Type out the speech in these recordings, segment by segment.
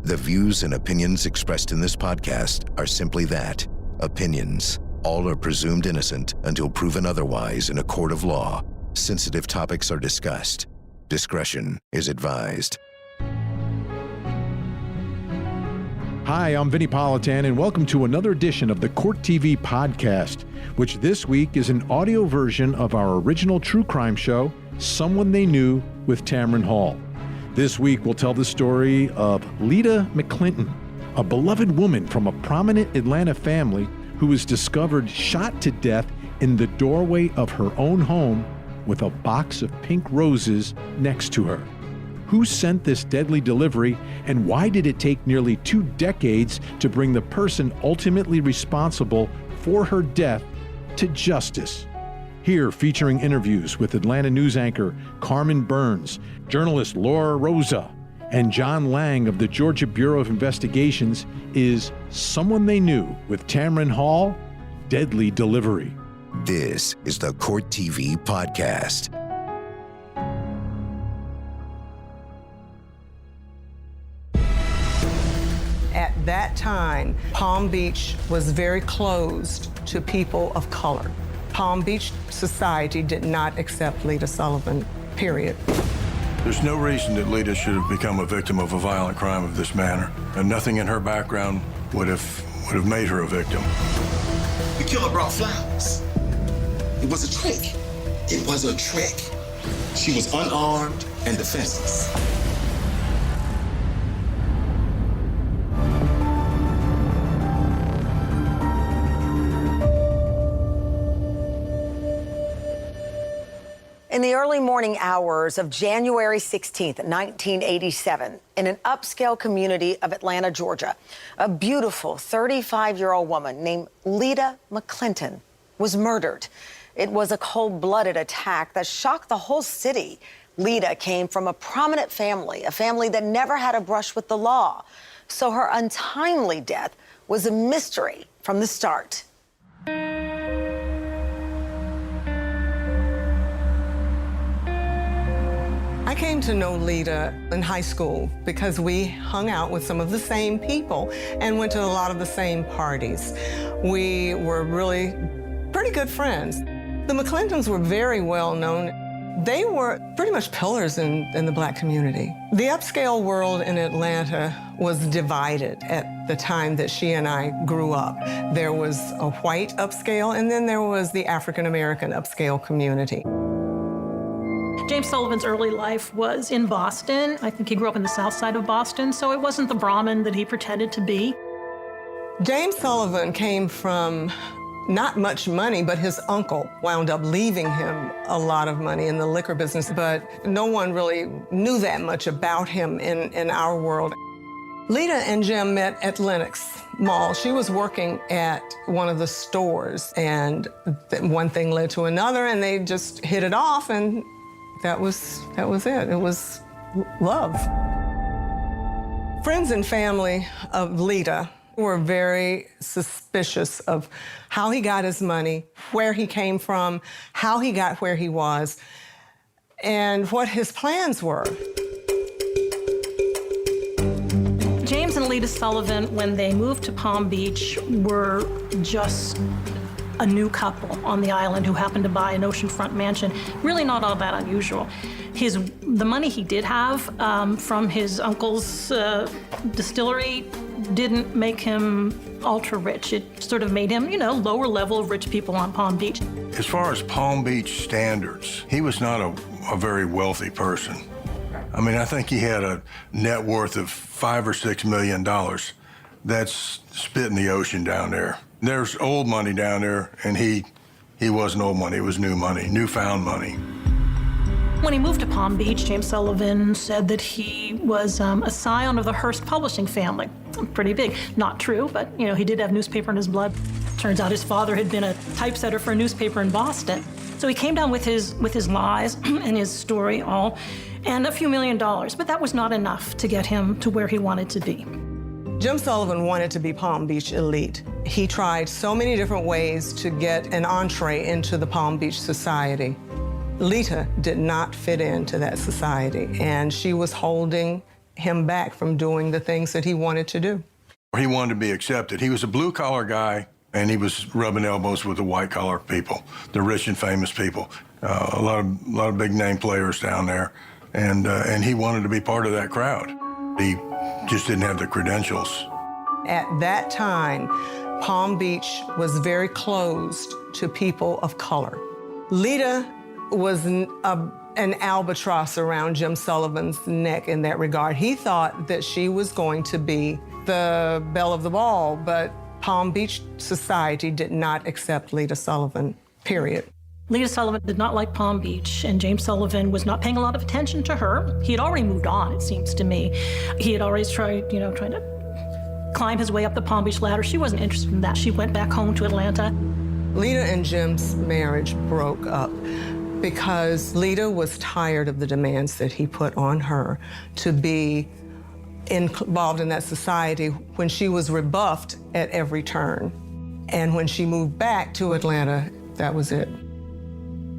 The views and opinions expressed in this podcast are simply that, opinions. All are presumed innocent until proven otherwise in a court of law. Sensitive topics are discussed. Discretion is advised. Hi, I'm Vinnie Politan, and welcome to another edition of the Court TV podcast, which this week is an audio version of our original true crime show, Someone They Knew with Tamron Hall. This week, we'll tell the story of Lita McClinton, a beloved woman from a prominent Atlanta family who was discovered shot to death in the doorway of her own home with a box of pink roses next to her. Who sent this deadly delivery, and why did it take nearly 2 decades to bring the person ultimately responsible for her death to justice? Here, featuring interviews with Atlanta news anchor Carmen Burns, journalist Laura Rosa, and John Lang of the Georgia Bureau of Investigations, is Someone They Knew with Tamron Hall, Deadly Delivery. This is the Court TV podcast. At that time, Palm Beach was very closed to people of color. Palm Beach society did not accept Lita Sullivan, period. There's no reason that Lita should have become a victim of a violent crime of this manner, and nothing in her background would have made her a victim. The killer brought flowers. It was a trick. It was a trick. She was unarmed and defenseless. In the early morning hours of January 16th, 1987, in an upscale community of Atlanta, Georgia, a beautiful 35-year-old woman named Lita McClinton was murdered. It was a cold-blooded attack that shocked the whole city. Lita came from a prominent family, a family that never had a brush with the law. So her untimely death was a mystery from the start. I came to know Lita in high school because we hung out with some of the same people and went to a lot of the same parties. We were really pretty good friends. The McClintons were very well known. They were pretty much pillars in the Black community. The upscale world in Atlanta was divided at the time that she and I grew up. There was a white upscale, and then there was the African-American upscale community. James Sullivan's early life was in Boston. I think he grew up in the south side of Boston, so it wasn't the Brahmin that he pretended to be. James Sullivan came from not much money, but his uncle wound up leaving him a lot of money in the liquor business, but no one really knew that much about him in our world. Lita and Jim met at Lenox Mall. She was working at one of the stores, and one thing led to another, and they just hit it off, and that was it. It was love. Friends and family of Lita were very suspicious of how he got his money, where he came from, how he got where he was, and what his plans were. James and Lita Sullivan, when they moved to Palm Beach, were just a new couple on the island who happened to buy an oceanfront mansion. Really not all that unusual. The money he did have from his uncle's distillery didn't make him ultra rich. It sort of made him, lower level of rich people on Palm Beach. As far as Palm Beach standards, he was not a very wealthy person. I mean, I think he had a net worth of $5 or $6 million. That's spit in the ocean down there. There's old money down there, and he wasn't old money. It was new money, newfound money. When he moved to Palm Beach, James Sullivan said that he was a scion of the Hearst publishing family. Pretty big. Not true, but, he did have newspaper in his blood. Turns out his father had been a typesetter for a newspaper in Boston. So he came down with his lies and his story all, and a few $1 million, but that was not enough to get him to where he wanted to be. Jim Sullivan wanted to be Palm Beach elite. He tried so many different ways to get an entree into the Palm Beach society. Lita did not fit into that society, and she was holding him back from doing the things that he wanted to do. He wanted to be accepted. He was a blue-collar guy, and he was rubbing elbows with the white-collar people, the rich and famous people. A lot of big-name players down there, and he wanted to be part of that crowd. He just didn't have the credentials. At that time, Palm Beach was very closed to people of color. Lita was an albatross around Jim Sullivan's neck in that regard. He thought that she was going to be the belle of the ball, but Palm Beach society did not accept Lita Sullivan, period. Lita Sullivan did not like Palm Beach, and James Sullivan was not paying a lot of attention to her. He had already moved on, it seems to me. He had always trying to climb his way up the Palm Beach ladder. She wasn't interested in that. She went back home to Atlanta. Lita and Jim's marriage broke up because Lita was tired of the demands that he put on her to be involved in that society when she was rebuffed at every turn. And when she moved back to Atlanta, that was it.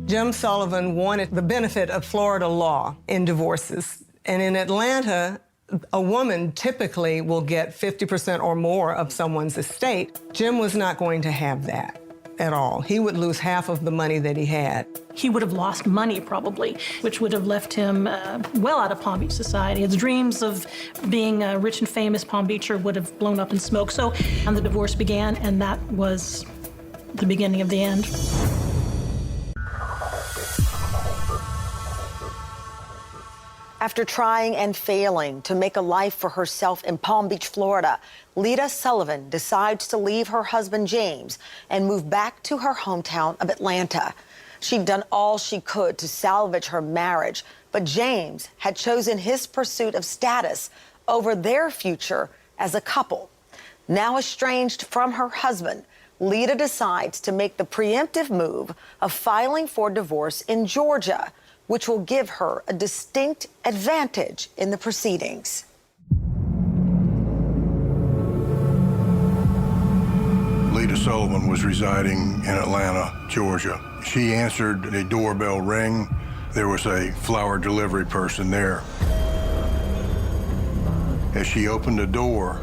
Jim Sullivan wanted the benefit of Florida law in divorces. And in Atlanta, a woman typically will get 50% or more of someone's estate. Jim was not going to have that at all. He would lose half of the money that he had. He would have lost money, probably, which would have left him well out of Palm Beach society. His dreams of being a rich and famous Palm Beacher would have blown up in smoke. So, and the divorce began, and that was the beginning of the end. After trying and failing to make a life for herself in Palm Beach, Florida, Lita Sullivan decides to leave her husband, James, and move back to her hometown of Atlanta. She'd done all she could to salvage her marriage, but James had chosen his pursuit of status over their future as a couple. Now estranged from her husband, Lita decides to make the preemptive move of filing for divorce in Georgia, which will give her a distinct advantage in the proceedings. Lita Sullivan was residing in Atlanta, Georgia. She answered a doorbell ring. There was a flower delivery person there. As she opened the door,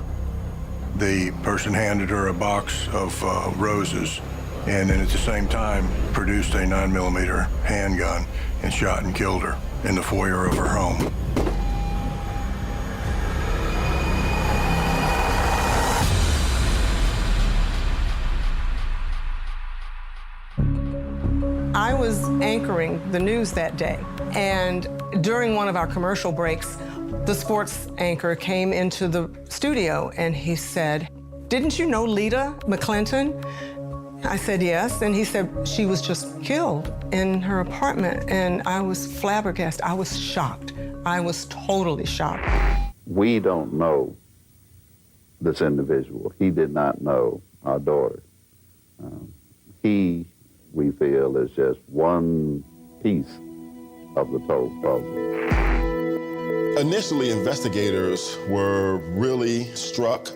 the person handed her a box of roses, and then at the same time produced a 9mm handgun and shot and killed her in the foyer of her home. I was anchoring the news that day, and during one of our commercial breaks, the sports anchor came into the studio and he said, "Didn't you know Lita McClinton?" I said, "Yes." And he said, "She was just killed in her apartment." And I was flabbergasted. I was shocked. I was totally shocked. We don't know this individual. He did not know our daughter. He, we feel, is just one piece of the total puzzle. Initially, investigators were really struck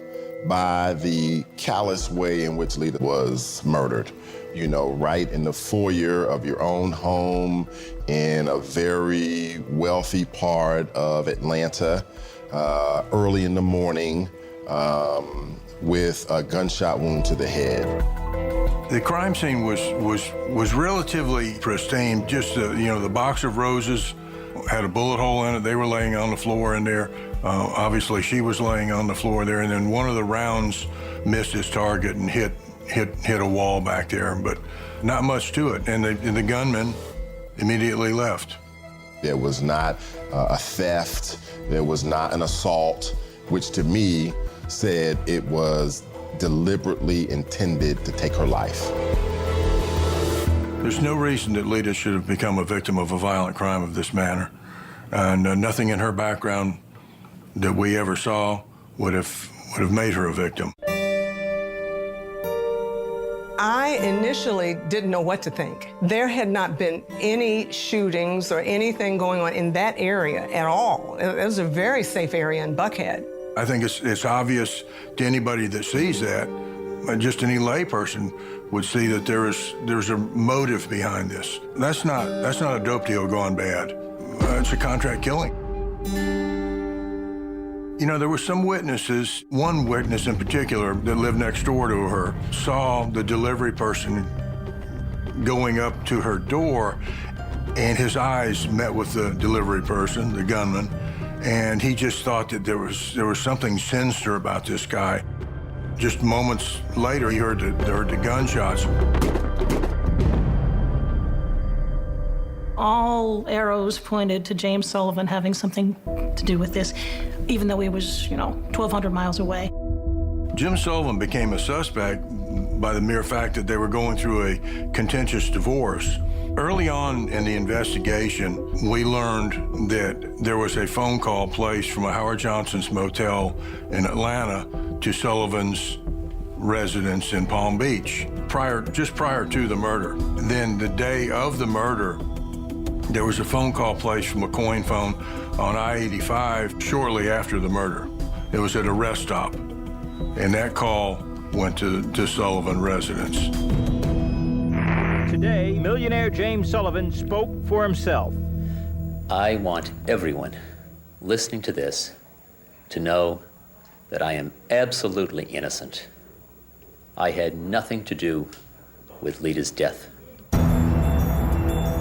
by the callous way in which Lita was murdered. You know, right in the foyer of your own home in a very wealthy part of Atlanta, early in the morning, with a gunshot wound to the head. The crime scene was relatively pristine. Just the box of roses had a bullet hole in it. They were laying on the floor in there. Obviously, she was laying on the floor there, and then one of the rounds missed its target and hit a wall back there, but not much to it. And the gunman immediately left. There was not a theft. There was not an assault, which to me said it was deliberately intended to take her life. There's no reason that Lita should have become a victim of a violent crime of this manner. And nothing in her background that we ever saw would have made her a victim. I initially didn't know what to think. There had not been any shootings or anything going on in that area at all. It was a very safe area in Buckhead. I think it's obvious to anybody that sees that, just any layperson would see that there's a motive behind this. That's not a dope deal gone bad. It's a contract killing. You know, there were some witnesses, one witness in particular that lived next door to her, saw the delivery person going up to her door, and his eyes met with the delivery person, the gunman, and he just thought that there was something sinister about this guy. Just moments later, he heard the gunshots. All arrows pointed to James Sullivan having something to do with this, even though he was, 1,200 miles away. Jim Sullivan became a suspect by the mere fact that they were going through a contentious divorce. Early on in the investigation, we learned that there was a phone call placed from a Howard Johnson's motel in Atlanta to Sullivan's residence in Palm Beach, just prior to the murder. Then the day of the murder, there was a phone call placed from a coin phone on I-85 shortly after the murder. It was at a rest stop, and that call went to Sullivan residence. Today, millionaire James Sullivan spoke for himself. I want everyone listening to this to know that I am absolutely innocent. I had nothing to do with Lita's death.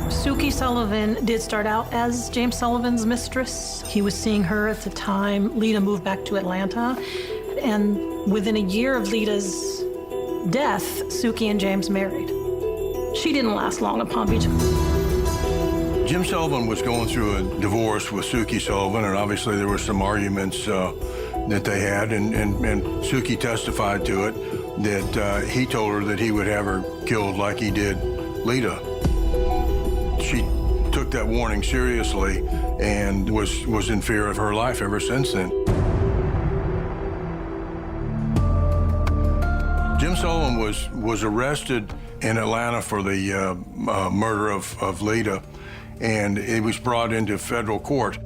Suki Sullivan did start out as James Sullivan's mistress. He was seeing her at the time Lita moved back to Atlanta. And within a year of Lita's death, Suki and James married. She didn't last long at Palm Beach. Jim Sullivan was going through a divorce with Suki Sullivan, and obviously there were some arguments that they had, and Suki testified to it, that he told her that he would have her killed like he did Lita. She took that warning seriously and was in fear of her life ever since then. Jim Sullivan was arrested in Atlanta for the murder of Lita, and he was brought into federal court.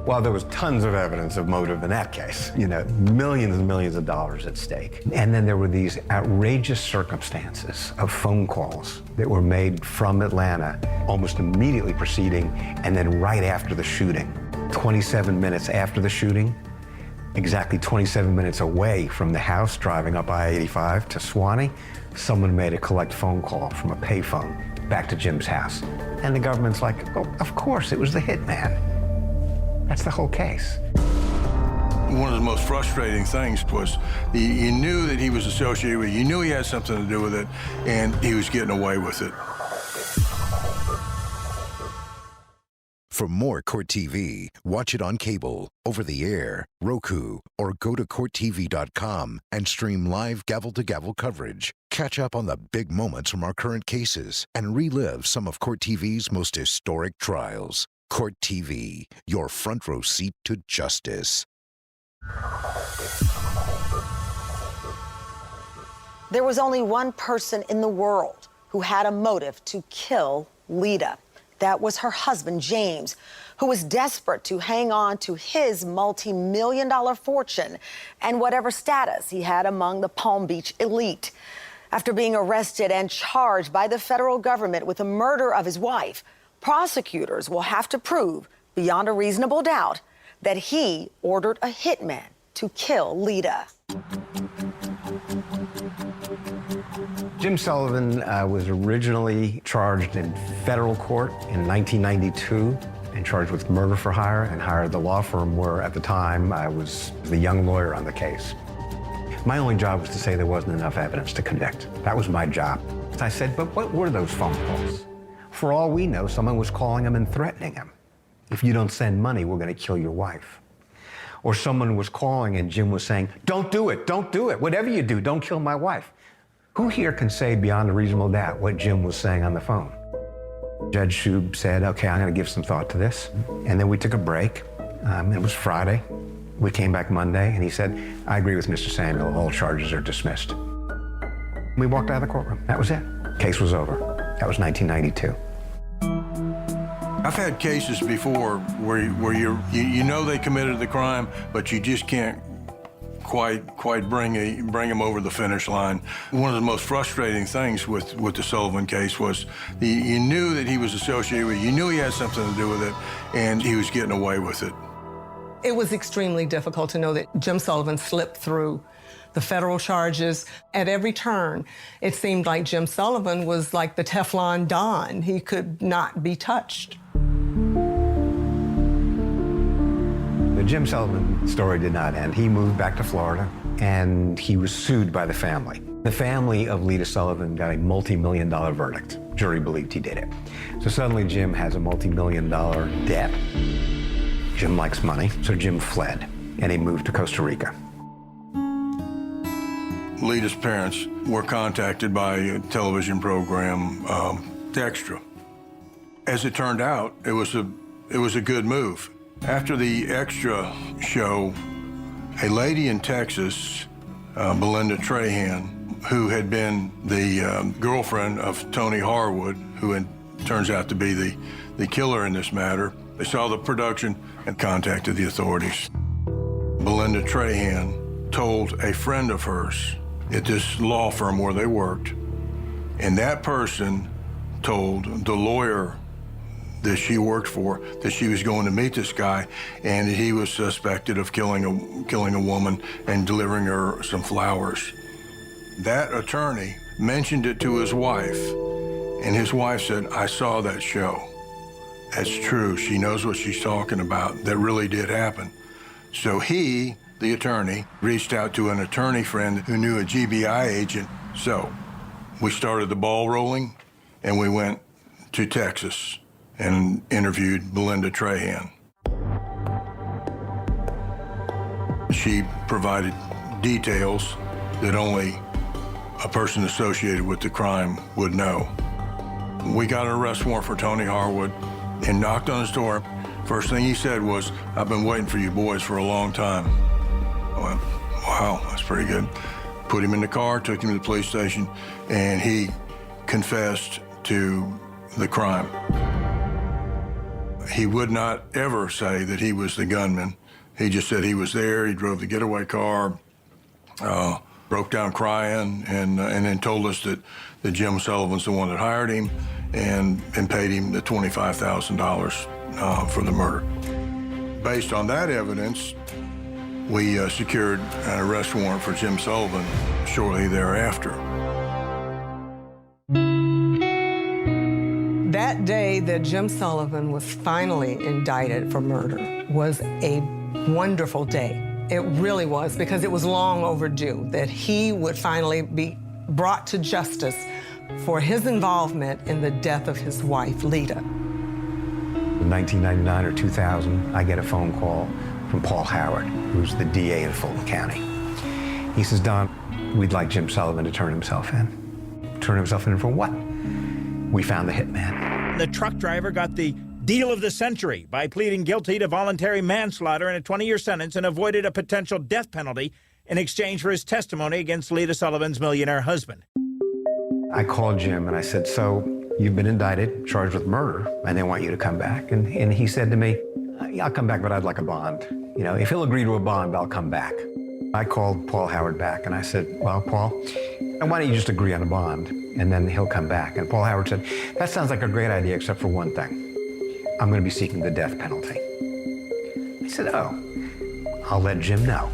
Well, there was tons of evidence of motive in that case. Millions and millions of dollars at stake. And then there were these outrageous circumstances of phone calls that were made from Atlanta, almost immediately preceding and then right after the shooting. 27 minutes after the shooting, exactly 27 minutes away from the house driving up I-85 to Swanee, someone made a collect phone call from a payphone back to Jim's house. And the government's like, oh, of course, it was the hitman. That's the whole case. One of the most frustrating things was you knew that he was associated with it, you knew he had something to do with it, and he was getting away with it. For more Court TV, watch it on cable, over the air, Roku, or go to CourtTV.com and stream live gavel-to-gavel coverage. Catch up on the big moments from our current cases and relive some of Court TV's most historic trials. Court TV, your front row seat to justice. There was only one person in the world who had a motive to kill Lita. That was her husband, James, who was desperate to hang on to his multi-million-dollar fortune and whatever status he had among the Palm Beach elite. After being arrested and charged by the federal government with the murder of his wife, prosecutors will have to prove, beyond a reasonable doubt, that he ordered a hitman to kill Lita. Jim Sullivan was originally charged in federal court in 1992 and charged with murder for hire and hired the law firm where, at the time, I was the young lawyer on the case. My only job was to say there wasn't enough evidence to convict. That was my job. I said, but what were those phone calls? For all we know, someone was calling him and threatening him. If you don't send money, we're going to kill your wife. Or someone was calling and Jim was saying, don't do it, don't do it. Whatever you do, don't kill my wife. Who here can say beyond a reasonable doubt what Jim was saying on the phone? Judge Shub said, okay, I'm going to give some thought to this. And then we took a break. It was Friday. We came back Monday, and he said, I agree with Mr. Samuel. All charges are dismissed. We walked out of the courtroom. That was it. Case was over. That was 1992. I've had cases before where you know they committed the crime, but you just can't quite bring them over the finish line. One of the most frustrating things with the Sullivan case was you knew that he was associated with it, you knew he had something to do with it, and he was getting away with it. It was extremely difficult to know that Jim Sullivan slipped through the federal charges. At every turn, it seemed like Jim Sullivan was like the Teflon Don. He could not be touched. The Jim Sullivan story did not end. He moved back to Florida, and he was sued by the family. The family of Lita Sullivan got a multi-million-dollar verdict. Jury believed he did it. So suddenly Jim has a multi-million-dollar debt. Jim likes money, so Jim fled, and he moved to Costa Rica. Lita's parents were contacted by a television program, Extra. As it turned out, it was a good move. After the Extra show, a lady in Texas, Belinda Trahan, who had been the girlfriend of Tony Harwood, who turns out to be the killer in this matter, they saw the production and contacted the authorities. Belinda Trahan told a friend of hers at this law firm where they worked, and that person told the lawyer that she worked for that she was going to meet this guy and that he was suspected of killing a woman and delivering her some flowers. That attorney mentioned it to his wife, and his wife said, "I saw that show. That's true. She knows what she's talking about. That really did happen." So he, the attorney, reached out to an attorney friend who knew a GBI agent. So we started the ball rolling, and we went to Texas and interviewed Belinda Trahan. She provided details that only a person associated with the crime would know. We got an arrest warrant for Tony Harwood and knocked on his door. First thing he said was, "I've been waiting for you boys for a long time." I went, "Wow, that's pretty good." Put him in the car, took him to the police station, and he confessed to the crime. He would not ever say that he was the gunman. He just said he was there, he drove the getaway car, broke down crying, and then told us that Jim Sullivan's the one that hired him and paid him the $25,000 for the murder. Based on that evidence, we secured an arrest warrant for Jim Sullivan shortly thereafter. That day that Jim Sullivan was finally indicted for murder was a wonderful day. It really was, because it was long overdue that he would finally be brought to justice for his involvement in the death of his wife, Lita. In 1999 or 2000, I get a phone call from Paul Howard, who's the DA in Fulton County. He says, "Don, we'd like Jim Sullivan to turn himself in." Turn himself in for what? We found the hitman. The truck driver got the deal of the century by pleading guilty to voluntary manslaughter in a 20-year sentence and avoided a potential death penalty in exchange for his testimony against Lita Sullivan's millionaire husband. I called Jim and I said, "So you've been indicted, charged with murder, and they want you to come back." And he said to me, "I'll come back, but I'd like a bond. You know, if he'll agree to a bond, I'll come back." I called Paul Howard back and I said, "Well, Paul, why don't you just agree on a bond and then he'll come back?" And Paul Howard said, "That sounds like a great idea except for one thing. I'm going to be seeking the death penalty." I said, "Oh, I'll let Jim know."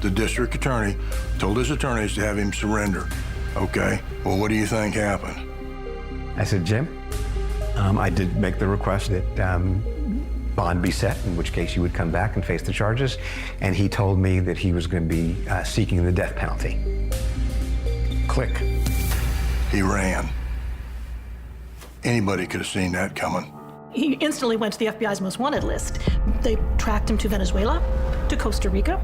The district attorney told his attorneys to have him surrender. Okay, well, what do you think happened? I said, "Jim, I did make the request that bond be set, in which case you would come back and face the charges." And he told me that he was going to be seeking the death penalty. Click. He ran. Anybody could have seen that coming. He instantly went to the FBI's most wanted list. They tracked him to Venezuela, to Costa Rica.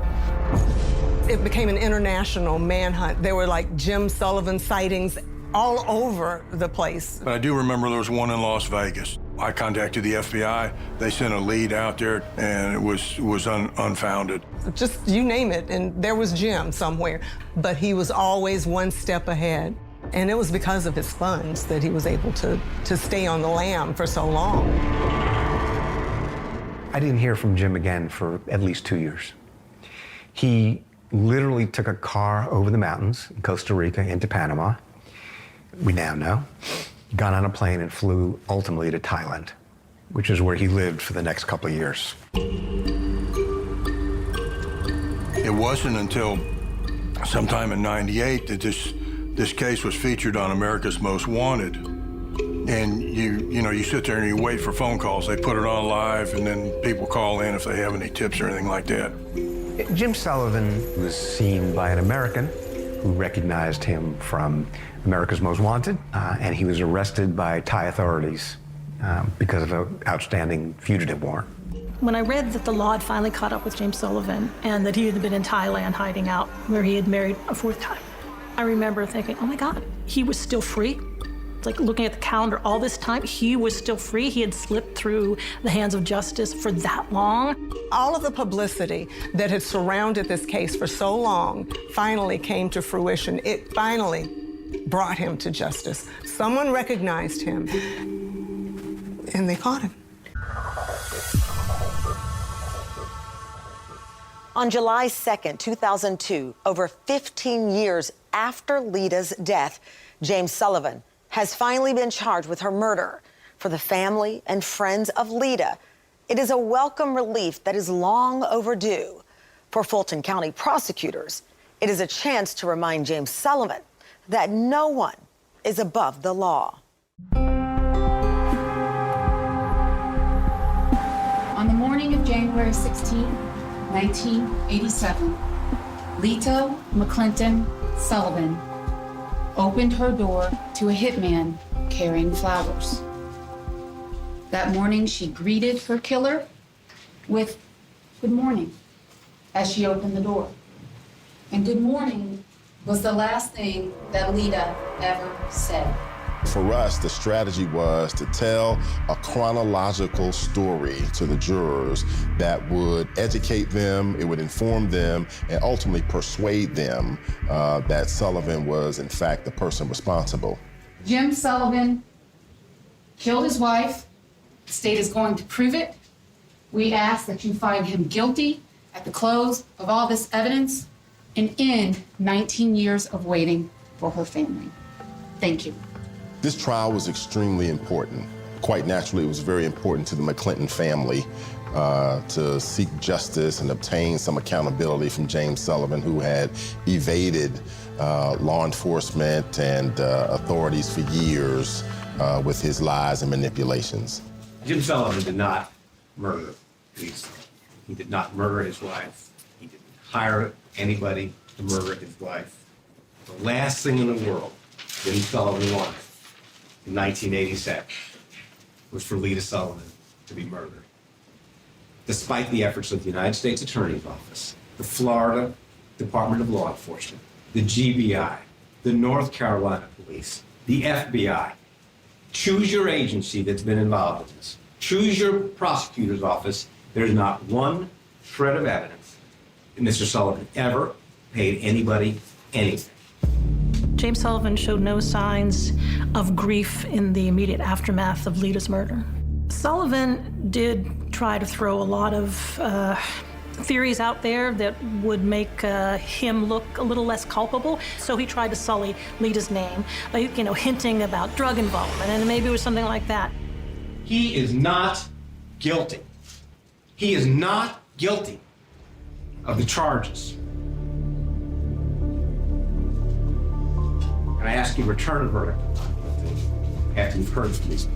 It became an international manhunt. There were like Jim Sullivan sightings all over the place. But I do remember there was one in Las Vegas. I contacted the FBI. They sent a lead out there, and it was unfounded. Just you name it, and there was Jim somewhere. But he was always one step ahead. And it was because of his funds that he was able to stay on the lam for so long. I didn't hear from Jim again for at least 2 years. He literally took a car over the mountains in Costa Rica into Panama, we now know, got on a plane and flew ultimately to Thailand, which is where he lived for the next couple of years. wasn't until sometime in '98 that this case was featured on America's Most Wanted. And you sit there and you wait for phone calls. They put it on live, and then people call in if they have any tips or anything like that. Jim Sullivan was seen by an American who recognized him from America's Most Wanted, and he was arrested by Thai authorities because of an outstanding fugitive warrant. When I read that the law had finally caught up with James Sullivan and that he had been in Thailand hiding out where he had married a fourth time, I remember thinking, oh my God, he was still free. It's like looking at the calendar all this time, he was still free. He had slipped through the hands of justice for that long. All of the publicity that had surrounded this case for so long finally came to fruition. It finally brought him to justice. Someone recognized him, and they caught him. On July 2nd, 2002, over 15 years after Lita's death, James Sullivan has finally been charged with her murder. For the family and friends of Lita, it is a welcome relief that is long overdue. For Fulton County prosecutors, it is a chance to remind James Sullivan that no one is above the law. On the morning of January 16, 1987, Lita McClinton Sullivan opened her door to a hitman carrying flowers. That morning, she greeted her killer with "Good morning" as she opened the door. And "good morning" was the last thing that Lita ever said. For us, the strategy was to tell a chronological story to the jurors that would educate them, it would inform them, and ultimately persuade them that Sullivan was, in fact, the person responsible. Jim Sullivan killed his wife. The state is going to prove it. We ask that you find him guilty at the close of all this evidence and end 19 years of waiting for her family. Thank you. This trial was extremely important. Quite naturally, it was very important to the McClinton family to seek justice and obtain some accountability from James Sullivan, who had evaded law enforcement and authorities for years with his lies and manipulations. Jim Sullivan did not murder Lisa. He did not murder his wife. He didn't hire anybody to murder his wife. The last thing in the world Jim Sullivan wanted in 1987 was for Lita Sullivan to be murdered. Despite the efforts of the United States Attorney's Office, the Florida Department of Law Enforcement, the GBI, the North Carolina Police, the FBI, choose your agency that's been involved in this. Choose your prosecutor's office. There's not one shred of evidence that Mr. Sullivan ever paid anybody anything. James Sullivan showed no signs of grief in the immediate aftermath of Lita's murder. Sullivan did try to throw a lot of theories out there that would make him look a little less culpable. So he tried to sully Lita's name by, hinting about drug involvement, and maybe it was something like that. He is not guilty. He is not guilty of the charges. And I ask you to return a verdict after you've heard from these.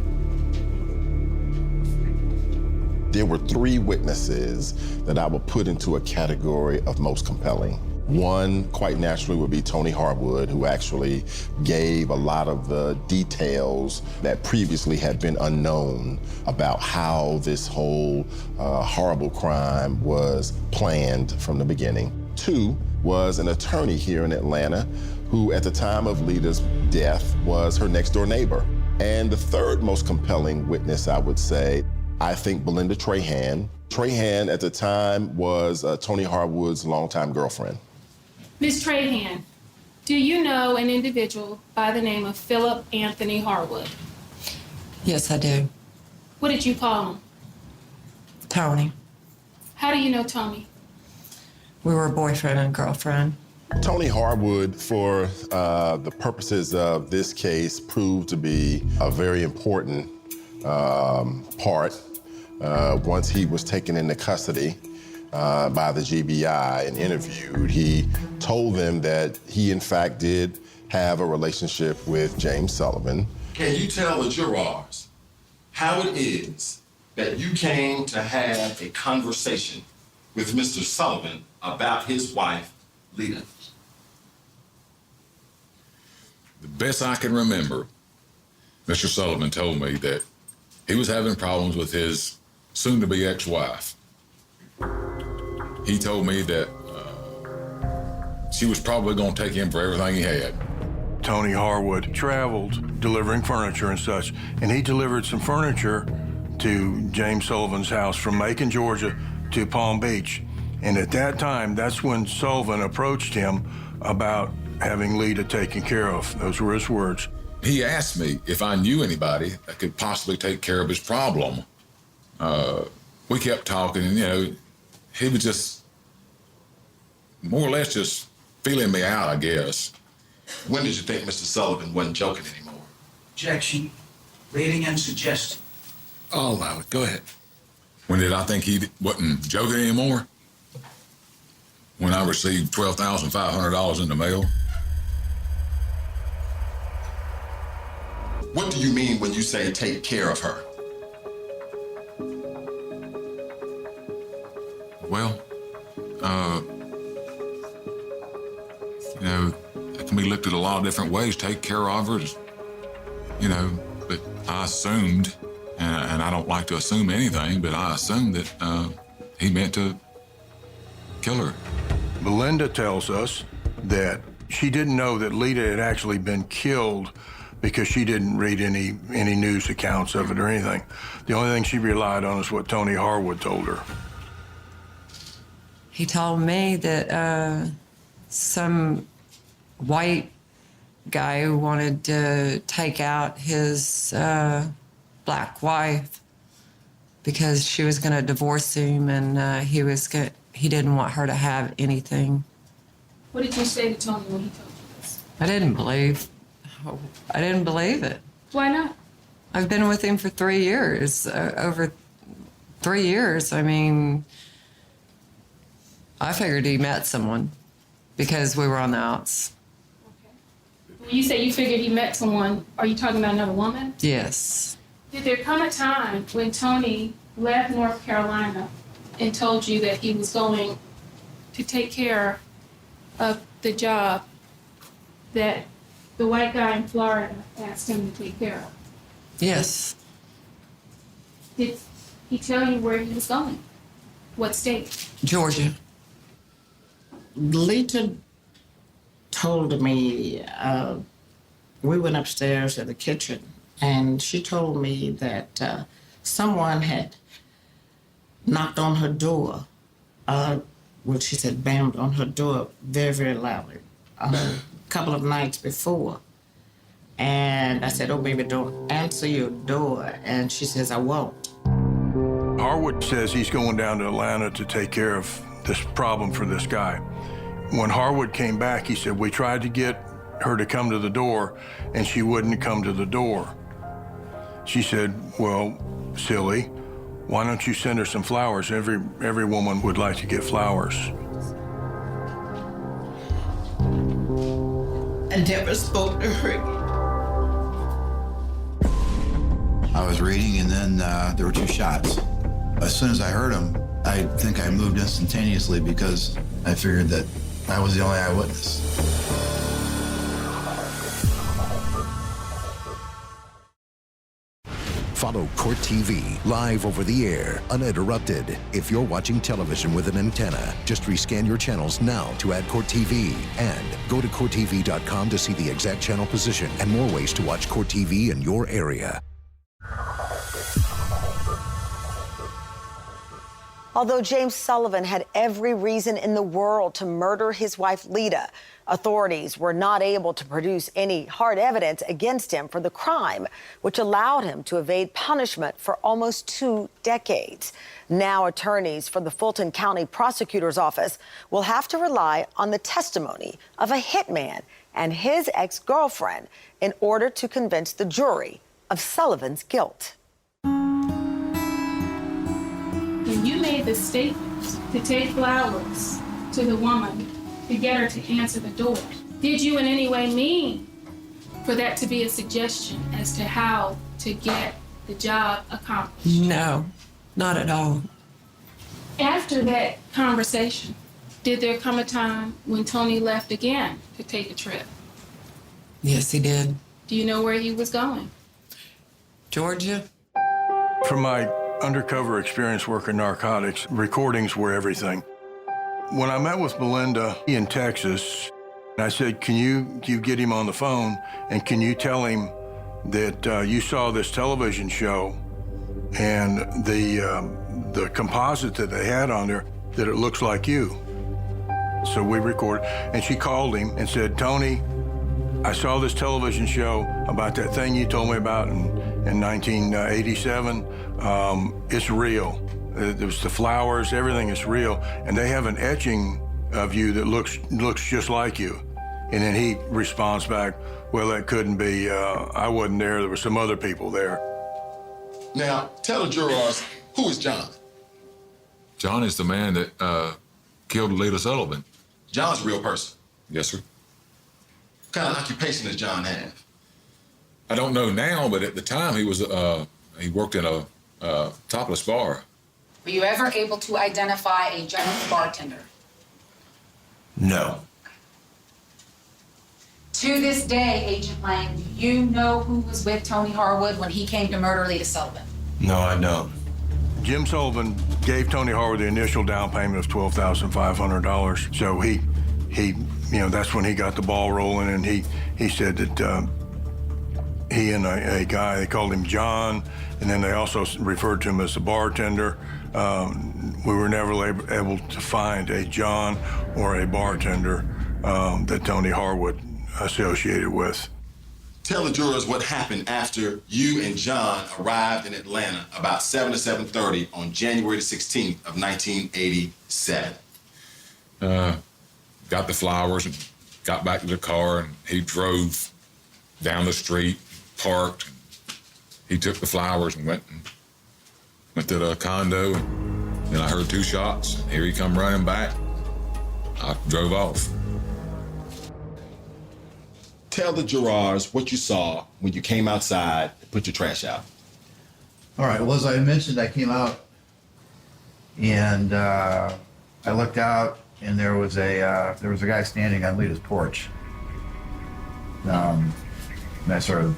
There were three witnesses that I would put into a category of most compelling. One, quite naturally, would be Tony Harwood, who actually gave a lot of the details that previously had been unknown about how this whole horrible crime was planned from the beginning. Two was an attorney here in Atlanta who at the time of Lita's death was her next door neighbor. And the third most compelling witness, I would say, I think Belinda Trahan. Trahan at the time was Tony Harwood's longtime girlfriend. Ms. Trahan, do you know an individual by the name of Philip Anthony Harwood? Yes, I do. What did you call him? Tony. How do you know Tony? We were boyfriend and girlfriend. Tony Harwood, for the purposes of this case, proved to be a very important part once he was taken into custody. by the GBI and interviewed, he told them that he, in fact, did have a relationship with James Sullivan. Can you tell the jurors how it is that you came to have a conversation with Mr. Sullivan about his wife, Lita? The best I can remember, Mr. Sullivan told me that he was having problems with his soon-to-be ex-wife. He told me that she was probably going to take him for everything he had. Tony Harwood traveled delivering furniture and such, and he delivered some furniture to James Sullivan's house from Macon, Georgia to Palm Beach. And at that time, that's when Sullivan approached him about having Lita taken care of. Those were his words. He asked me if I knew anybody that could possibly take care of his problem. We kept talking, and, he was just more or less just feeling me out, I guess. When did you think Mr. Sullivan wasn't joking anymore? Objection. Reading and suggesting. I'll allow it. Go ahead. When did I think he wasn't joking anymore? When I received $12,500 in the mail. What do you mean when you say take care of her? Well, it can be looked at a lot of different ways. Take care of her, but I assumed, and I don't like to assume anything, but I assumed that he meant to kill her. Melinda tells us that she didn't know that Lita had actually been killed because she didn't read any news accounts of it or anything. The only thing she relied on is what Tony Harwood told her. He told me that some white guy wanted to take out his black wife because she was going to divorce him, and he didn't want her to have anything. What did you say to Tony when he told you this? I didn't believe it. Why not? I've been with him for 3 years, over 3 years. I mean, I figured he met someone because we were on the outs. When you say you figured he met someone, are you talking about another woman? Yes. Did there come a time when Tony left North Carolina and told you that he was going to take care of the job that the white guy in Florida asked him to take care of? Yes. Did he tell you where he was going? What state? Georgia. Lita told me, we went upstairs to the kitchen, and she told me that someone had knocked on her door. She said banged on her door very, very loudly a couple of nights before. And I said, oh, baby, don't answer your door. And she says, I won't. Harwood says he's going down to Atlanta to take care of this problem for this guy. When Harwood came back, he said, we tried to get her to come to the door, and she wouldn't come to the door. She said, well, silly, why don't you send her some flowers? Every woman would like to get flowers. I never spoke to her. I was reading, and then there were 2 shots. As soon as I heard them, I think I moved instantaneously because I figured that I was the only eyewitness. Follow Court TV live over the air, uninterrupted. If you're watching television with an antenna, just rescan your channels now to add Court TV. And go to CourtTV.com to see the exact channel position and more ways to watch Court TV in your area. Although James Sullivan had every reason in the world to murder his wife, Lita, authorities were not able to produce any hard evidence against him for the crime, which allowed him to evade punishment for almost 2 decades. Now, attorneys for the Fulton County Prosecutor's Office will have to rely on the testimony of a hitman and his ex-girlfriend in order to convince the jury of Sullivan's guilt. And You made the statement to take flowers to the woman to get her to answer the door. Did you in any way mean for that to be a suggestion as to how to get the job accomplished? No, not at all. After that conversation, did there come a time when Tony left again to take a trip? Yes, he did. Do you know where he was going? Georgia? From my undercover experience working narcotics, recordings were everything. When I met with Melinda in Texas, I said, can you get him on the phone and can you tell him that you saw this television show and the composite that they had on there, that it looks like you. So we recorded, and she called him and said, Tony, I saw this television show about that thing you told me about in 1987. It's real. It was the flowers, everything is real. And they have an etching of you that looks just like you. And then he responds back, well, that couldn't be. I wasn't there. There were some other people there. Now, tell the jurors, who is John? John is the man that killed Lita Sullivan. John's a real person. Yes, sir. What kind of occupation does John have? I don't know now, but at the time he worked in a topless bar. Were you ever able to identify a Chinese bartender? No. To this day, Agent Lang, do you know who was with Tony Harwood when he came to murder Lita Sullivan? No, I don't. Jim Sullivan gave Tony Harwood the initial down payment of $12,500. So he, that's when he got the ball rolling, and he said that he and a guy, they called him John, and then they also referred to him as the bartender. We were never able to find a John or a bartender that Tony Harwood associated with. Tell the jurors what happened after you and John arrived in Atlanta about 7 to 7:30 on January 16th of 1987. Got the flowers and got back to the car, and he drove down the street, parked. He took the flowers and went to the condo, and then I heard 2 shots. Here he come running back. I drove off. Tell the jurors what you saw when you came outside to put your trash out. All right, well, as I mentioned, I came out and I looked out, and there was a guy standing on Lita's porch. And I sort of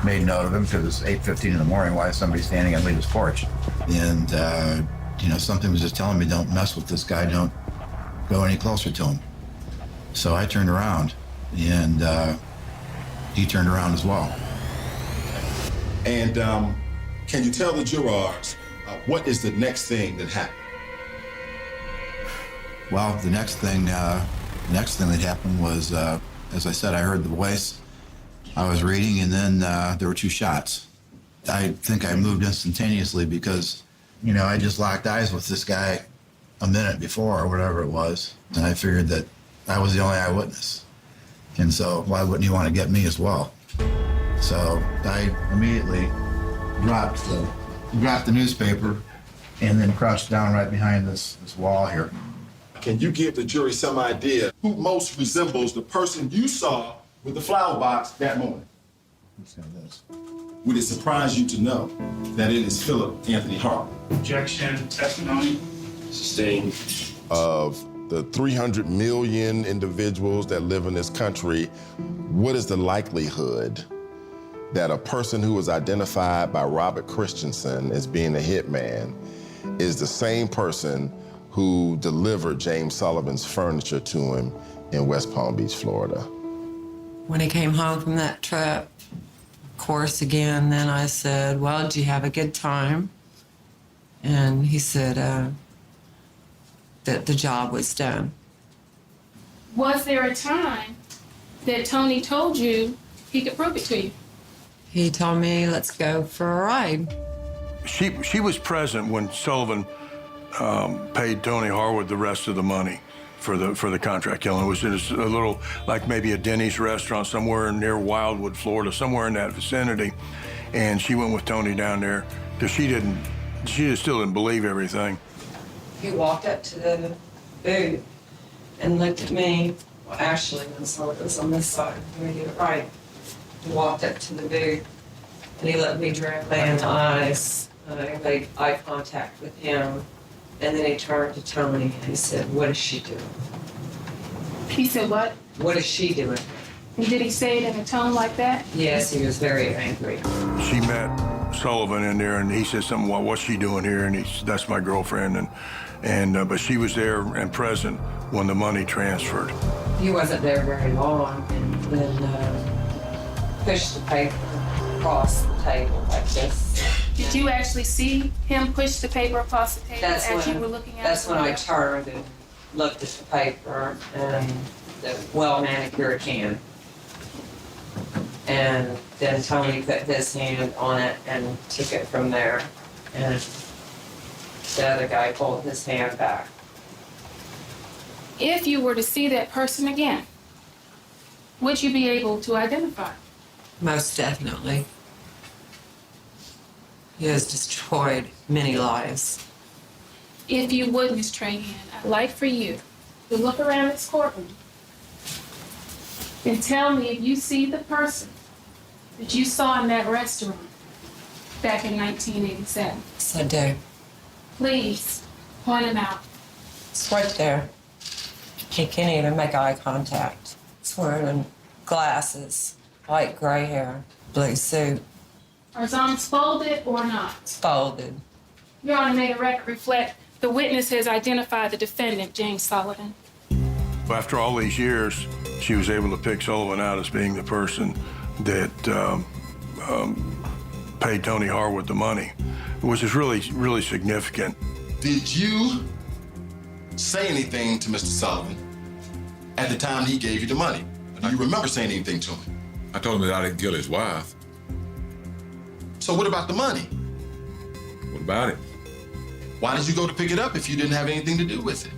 made note of him because it's 8:15 in the morning. Why is somebody standing on Lita's porch? And something was just telling me, don't mess with this guy. Don't go any closer to him. So I turned around, and he turned around as well. And can you tell the jurors what is the next thing that happened? Well, the next thing that happened was, as I said, I heard the voice. I was reading, and then there were 2 shots. I think I moved instantaneously because, I just locked eyes with this guy a minute before or whatever it was, and I figured that I was the only eyewitness. And so why wouldn't he want to get me as well? So I immediately dropped the newspaper and then crouched down right behind this wall here. Can you give the jury some idea who most resembles the person you saw with the flower box that morning? Would it surprise you to know that it is Philip Anthony Harwood? Objection, testimony. Sustained. Of the 300 million individuals that live in this country, what is the likelihood that a person who was identified by Robert Christensen as being a hitman is the same person who delivered James Sullivan's furniture to him in West Palm Beach, Florida? When he came home from that trip, of course, again, then I said, well, did you have a good time? And he said that the job was done. Was there a time that Tony told you he could prove it to you? He told me, let's go for a ride. She was present when Sullivan paid Tony Harwood the rest of the money for the contract killing. It was in a little, like maybe a Denny's restaurant somewhere near Wildwood, Florida, somewhere in that vicinity. And she went with Tony down there because she didn't She just still didn't believe everything. He walked up to the booth and looked at me. Well, actually, when Sullivan was on this side, let me get it right. He walked up to the booth and he looked me directly in the eyes. I made eye contact with him, and then he turned to Tony and he said, "What is she doing?" He said what? What is she doing? And did he say it in a tone like that? Yes, he was very angry. She met Sullivan in there, and he said something, well, what's she doing here? And that's my girlfriend. But she was there and present when the money transferred. He wasn't there very long, and then pushed the paper across the table like this. Did you actually see him push the paper across the table as you were looking at it? That's when I turned and looked at the paper and the well-manicured hand. And then Tony put his hand on it and took it from there. And the other guy pulled his hand back. If you were to see that person again, would you be able to identify? Most definitely. He has destroyed many lives. If you would, Ms. Trahan, I'd like for you to look around this courtroom and tell me if you see the person that you saw in that restaurant back in 1987. Yes, I do. Please, point him out. It's right there. He can't even make eye contact. He's wearing glasses, light gray hair, blue suit. Are his arms folded or not? Folded. Your Honor, may the record reflect the witness has identified the defendant, James Sullivan. After all these years, she was able to pick Sullivan out as being the person that paid Tony Harwood the money, which is really, really significant. Did you say anything to Mr. Sullivan at the time he gave you the money? Do you remember saying anything to him? I told him that I didn't kill his wife. So what about the money? What about it? Why did you go to pick it up if you didn't have anything to do with it?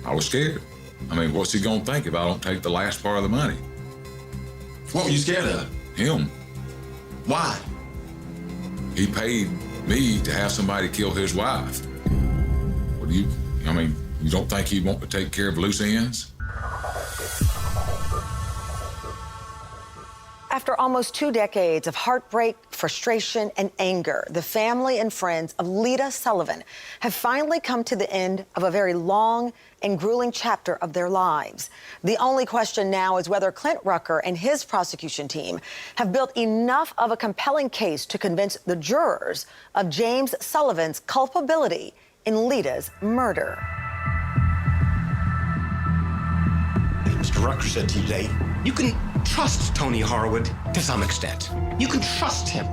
I was scared. I mean, what's he gonna think if I don't take the last part of the money? What were you scared of? Him. Why? He paid me to have somebody kill his wife. What do you don't think he'd want to take care of loose ends? After almost 2 decades of heartbreak, frustration, and anger, the family and friends of Lita Sullivan have finally come to the end of a very long and grueling chapter of their lives. The only question now is whether Clint Rucker and his prosecution team have built enough of a compelling case to convince the jurors of James Sullivan's culpability in Lita's murder. Mr. Rucker said to you today, you can trust Tony Harwood to some extent. You can trust him.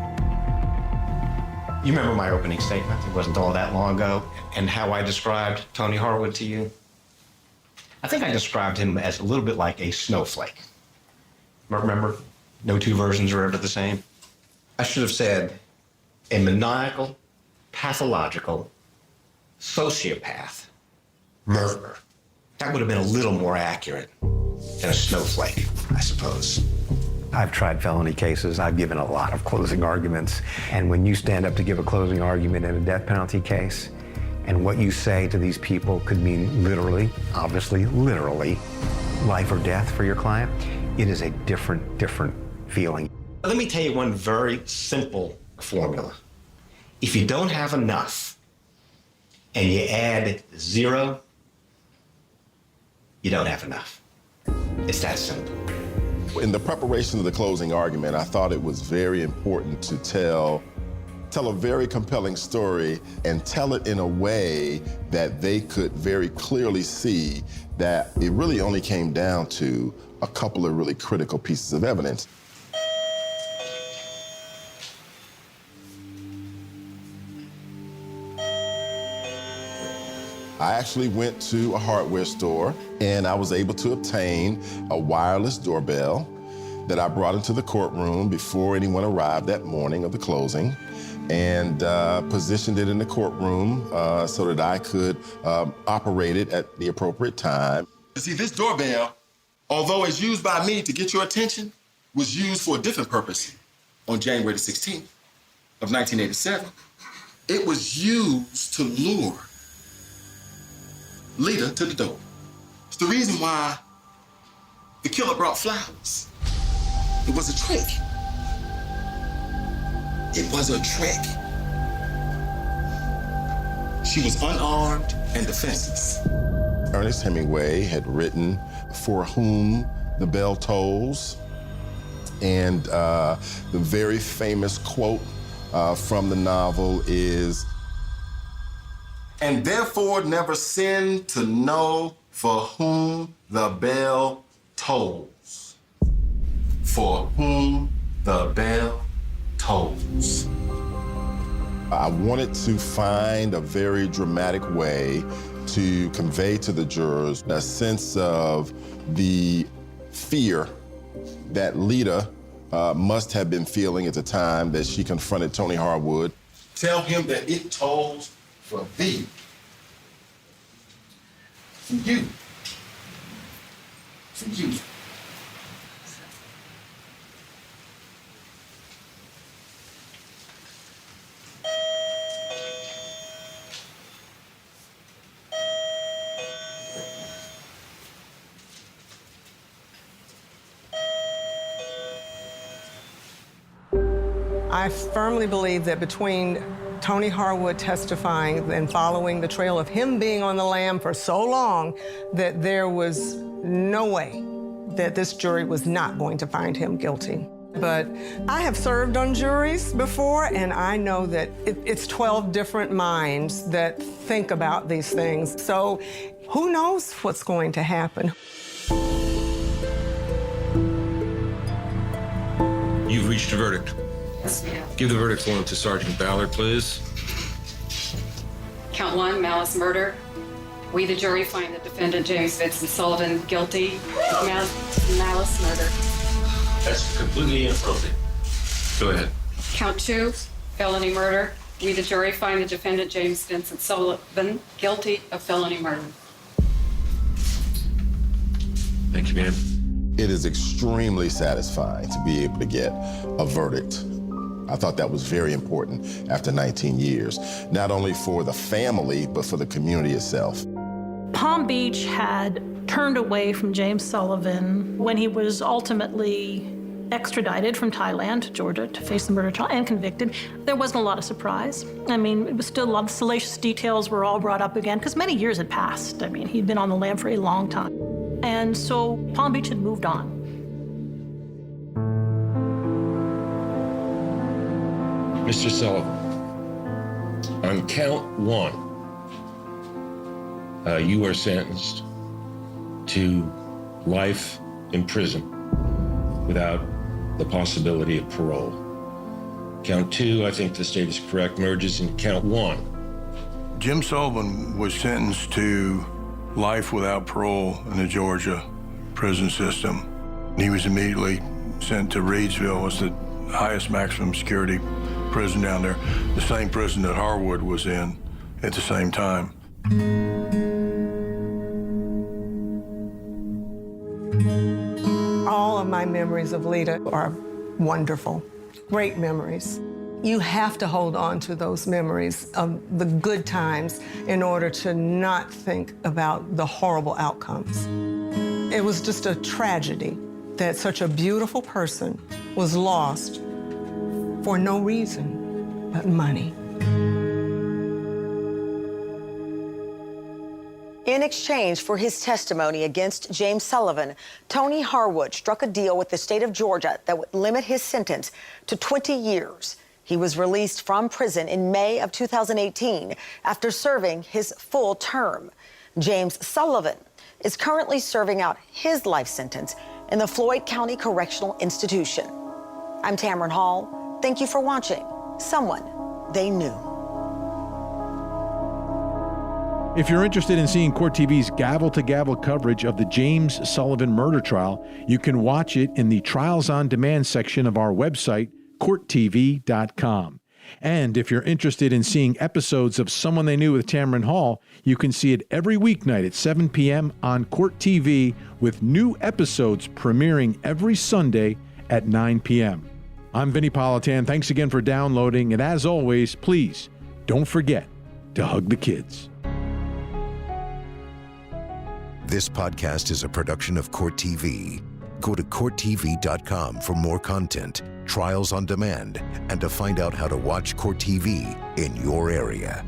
You remember my opening statement? It wasn't all that long ago, and how I described Tony Harwood to you? I think I described him as a little bit like a snowflake. Remember? No two versions are ever the same. I should have said a maniacal, pathological sociopath murderer. That would have been a little more accurate than a snowflake, I suppose. I've tried felony cases. I've given a lot of closing arguments. And when you stand up to give a closing argument in a death penalty case, and what you say to these people could mean literally, obviously, literally, life or death for your client, it is a different feeling. Let me tell you one very simple formula. If you don't have enough and you add 0, you don't have enough. It's that simple. In the preparation of the closing argument, I thought it was very important to tell a very compelling story and tell it in a way that they could very clearly see that it really only came down to a couple of really critical pieces of evidence. I actually went to a hardware store and I was able to obtain a wireless doorbell that I brought into the courtroom before anyone arrived that morning of the closing, and positioned it in the courtroom so that I could operate it at the appropriate time. See, this doorbell, although it's used by me to get your attention, was used for a different purpose on January the 16th of 1987. It was used to lure Lita to the door. It's the reason why the killer brought flowers. It was a trick. It was a trick. She was unarmed and defenseless. Ernest Hemingway had written For Whom the Bell Tolls, and the very famous quote from the novel is, "And therefore never sin to know for whom the bell tolls. For whom the bell tolls." I wanted to find a very dramatic way to convey to the jurors a sense of the fear that Lita must have been feeling at the time that she confronted Tony Harwood. Tell him that it tolls for thee. For you. For you. I firmly believe that between Tony Harwood testifying and following the trail of him being on the lam for so long, that there was no way that this jury was not going to find him guilty. But I have served on juries before, and I know that it's 12 different minds that think about these things. So who knows what's going to happen? You've reached a verdict. Give the verdict form to Sergeant Ballard, please. Count 1, malice murder. We, the jury, find the defendant, James Vincent Sullivan, guilty of malice murder. That's completely inappropriate. Go ahead. Count 2, felony murder. We, the jury, find the defendant, James Vincent Sullivan, guilty of felony murder. Thank you, ma'am. It is extremely satisfying to be able to get a verdict. I thought that was very important after 19 years, not only for the family, but for the community itself. Palm Beach had turned away from James Sullivan when he was ultimately extradited from Thailand to Georgia to face the murder trial and convicted. There wasn't a lot of surprise. I mean, it was still a lot of salacious details were all brought up again because many years had passed. I mean, he'd been on the lam for a long time. And so Palm Beach had moved on. Mr. Sullivan, on count 1, you are sentenced to life in prison without the possibility of parole. Count 2, I think the state is correct, merges into count 1. Jim Sullivan was sentenced to life without parole in the Georgia prison system. He was immediately sent to Reedsville, was the highest maximum security prison down there, the same prison that Harwood was in at the same time. All of my memories of Lita are wonderful, great memories. You have to hold on to those memories of the good times in order to not think about the horrible outcomes. It was just a tragedy that such a beautiful person was lost for no reason but money. In exchange for his testimony against James Sullivan, Tony Harwood struck a deal with the state of Georgia that would limit his sentence to 20 years. He was released from prison in May of 2018 after serving his full term. James Sullivan is currently serving out his life sentence in the Floyd County Correctional Institution. I'm Tamron Hall. Thank you for watching Someone They Knew. If you're interested in seeing Court TV's gavel-to-gavel coverage of the James Sullivan murder trial, you can watch it in the Trials on Demand section of our website, courttv.com. And if you're interested in seeing episodes of Someone They Knew with Tamron Hall, you can see it every weeknight at 7 p.m. on Court TV, with new episodes premiering every Sunday at 9 p.m. I'm Vinnie Politan. Thanks again for downloading, and as always, please Don't forget to hug the kids. This podcast is a production of Court TV. Go to CourtTV.com for more content, trials on demand, and to find out how to watch Court TV in your area.